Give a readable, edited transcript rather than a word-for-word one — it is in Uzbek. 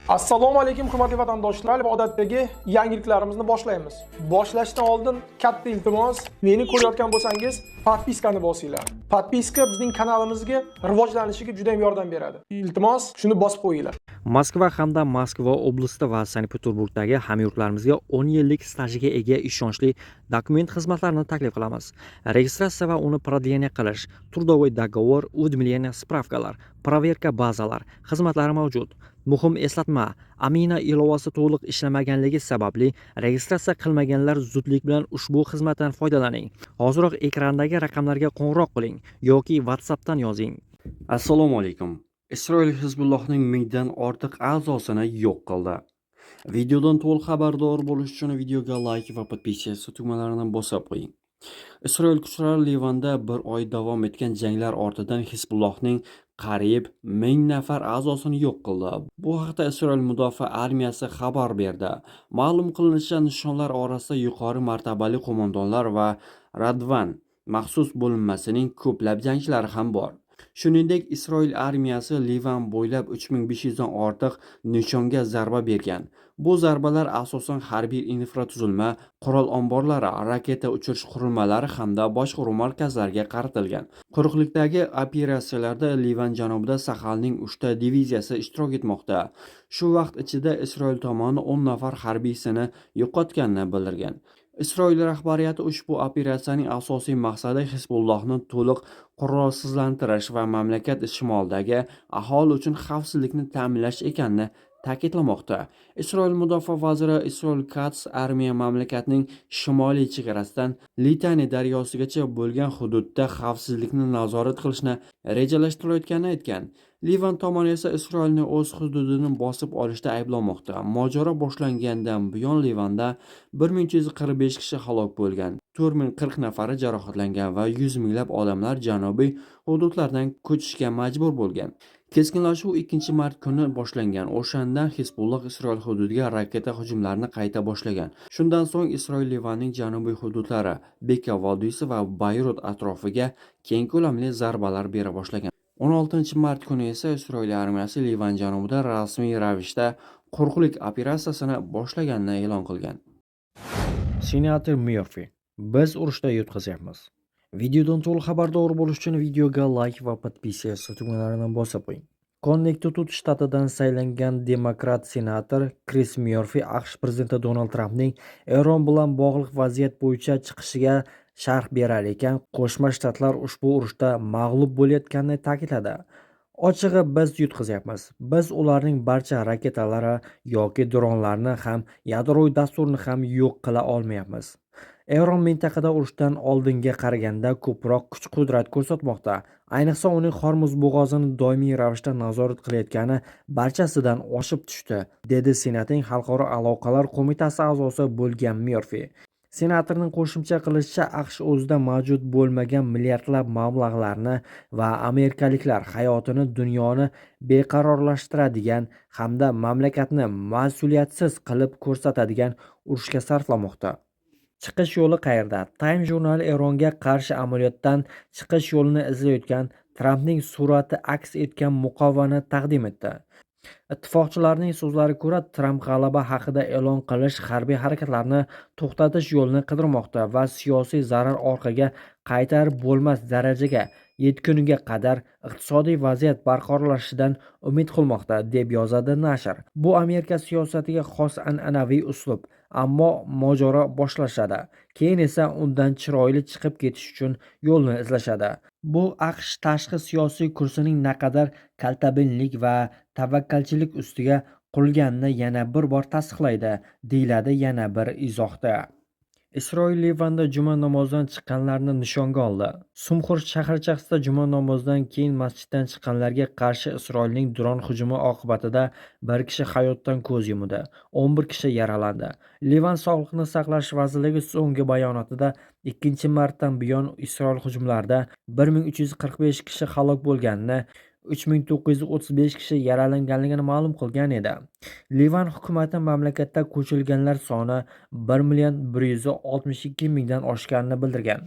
Assalomu alaykum hurmatli vatandoshlar va odatdagi yangiliklarimizni boshlaymiz. Boshlashdan oldin katta iltimos, meni ko'rayotgan bo'lsangiz, podpiskani bosinglar. Podpiska bizning kanalimizga rivojlanishiga juda ham yordam beradi. Iltimos, shuni bosib qo'yinglar. Moskva hamda Moskva oblasti va Sankt-Peterburgdagi hamyurtlarimizga 10 yillik stajiga ega ishonchli dokument xizmatlarini taklif qilamiz. Registratsiya va uni продление qilish, трудовой договор, уведомление, spravkalar, проверка bazalar xizmatlari mavjud. Muhim eslatma, Amina ilovasi to'liq ishlamaganligi sababli registratsiya qilmaganlar zudlik bilan ushbu xizmatdan foydalaning. Hoziroq ekrandagi raqamlarga qo'ng'iroq qiling yoki WhatsAppdan yozing. Assalomu alaykum. Isroil Hizbullohning 1000 dan ortiq a'zosini yo'q qildi. Videodan to'liq xabardor bo'lish uchun videoga like va podpiska tugmalarini bosib qo'ying. Isroil kuchlari Livanda bir oy davom etgan janglar ortidan Hizbullohning qariyb 1000 nafar a'zosini yo'q qildi. Bu haqda Isroil mudofaa armiyasi xabar berdi. Ma'lum qilinishicha, nishonlar orasida yuqori martabali qo'mondonlar va Radvan maxsus bo'linmasining ko'plab jangchilari ham bor. Shuningdek, Isroil armiyasi Livan bo'ylab 3500 dan ortiq nishonga zarba bergan. Bu zarbalar asosan harbiy infratuzilma, qurol omborlari, raketa uchirish qurilmalari hamda boshqaruv markazlariga qaratilgan. Quruqlikdagi operatsiyalarda Livan janubida Sahalning 3 ta diviziyasi ishtirok etmoqda. Shu vaqt ichida Isroil tomoni 10 nafar harbiysini yo'qotganini bildirgan. Isroil rahbariyati ushbu operatsiyaning asosiy maqsadi Hizbullohni to'liq qurolsizlantirish va mamlakat shimolidagi aholi uchun xavfsizlikni ta'minlash ekanini ta'kidlamoqda. Isroil mudofaa vaziri Isroil Katz armiya mamlakatning shimoliy chegarasidan Litani daryosigacha bo'lgan hududda xavfsizlikni nazorat qilishni rejalashtirayotganini aytgan. Livan tomoni esa Isroilni o'z hududini bosib olishda ayblamoqda. Mojaro boshlangandan buyon Livanda 1345 kishi halok bo'lgan, 4040 nafari jarohatlangan va 100 minglab odamlar janubiy hududlardan ko'chishga majbur bo'lgan. Keskinlashuv 2-mart kuni boshlangan. O'shandan Hizbulloh Isroil hududiga raketa hujumlarini qayta boshlagan. Shundan so'ng Isroil Livanning janubiy hududlari, Beka vodiysi va Bayrut atrofiga keng ko'lamli zarbalar bera boshlagan. 16-mart kuni esa Isroil armiyasi Livan janubida rasmiy ravishda quruqlik operatsiyasini boshlaganini e'lon qilgan. Senator Murphy: biz urushda yutqazyapmiz. Videodan to'liq xabardor bo'lish uchun videoga like va podpiska tugmalarini bosib qo'ying. Connecticut shtatidan saylangan demokrat senator Chris Murphy AQSh prezidenti Donald Trampning Eron bilan bog'liq vaziyat bo'yicha chiqishiga sharh berar ekan, Qo'shma Shtatlar ushbu urushda mag'lub bo'layotganini ta'kidladi. Ochig'i, biz yutqazyapmiz. Biz ularning barcha raketalari yoki dronlarni ham, yadroviy dasturni ham yo'q qila olmayapmiz. Eron mintaqada urushdan oldinga qaraganda ko'proq kuch-qudrat ko'rsatmoqda. Ayniqsa uning Hormuz bo'g'ozini doimiy ravishda nazorat qilayotgani barchasidan oshib tushdi, dedi Senatning Xalqaro aloqalar qo'mitasi a'zosi bo'lgan Murphy. Senatorning qo'shimcha qilishicha, AQSh o'zida mavjud bo'lmagan milliardlab mablag'larni va amerikaliklar hayotini, dunyoni beqarorlashtiradigan hamda mamlakatni mas'uliyatsiz qilib ko'rsatadigan urushga sarflamoqda. Chiqish yo'li qayerda? Time jurnali Eronga qarshi amaliyotdan chiqish yo'lini izlayotgan Trampning surati aks etgan muqovani taqdim etdi. Ittifoqchilarning so'zlariga ko'ra, Tramp g'alaba haqida e'lon qilish harbiy harakatlarni to'xtatish yo'lini qidirmoqda va siyosiy zarar orqaga qaytarib bo'lmas darajaga yetguniga qadar iqtisodiy vaziyat barqarorlashishidan umid qilmoqda, deb yozadi nashr. Bu Amerika siyosatiga xos an'anaviy uslub, ammo mojaro boshlashadi, keyin esa undan chiroyli chiqib ketish uchun yo'lni izlashadi. Bu AQSh tashqi siyosiy kursining naqadar kaltabinlik va tavakkalchilik ustiga qurilganini yana bir bor tasdiqlaydi, deyiladi yana bir izohda. Isroil Livanda juma namozidan chiqqanlarni nishonga oldi. Sumxur shaharchasida juma namozidan keyin masjiddan chiqqanlarga qarshi Isroilning dron hujumi oqibatida bir kishi hayotdan ko'z yumdi, 11 kishi yaralandi. Livan Sog'liqni saqlash vazirligi so'nggi bayonotida 2-martdan buyon Isroil hujumlarida 1345 kishi halok bo'lganini, 3935 kishi yaralanganligini ma'lum qilgan edi. Livan hukumati mamlakatda ko'chilganlar soni 1,162,000 dan oshganini bildirgan.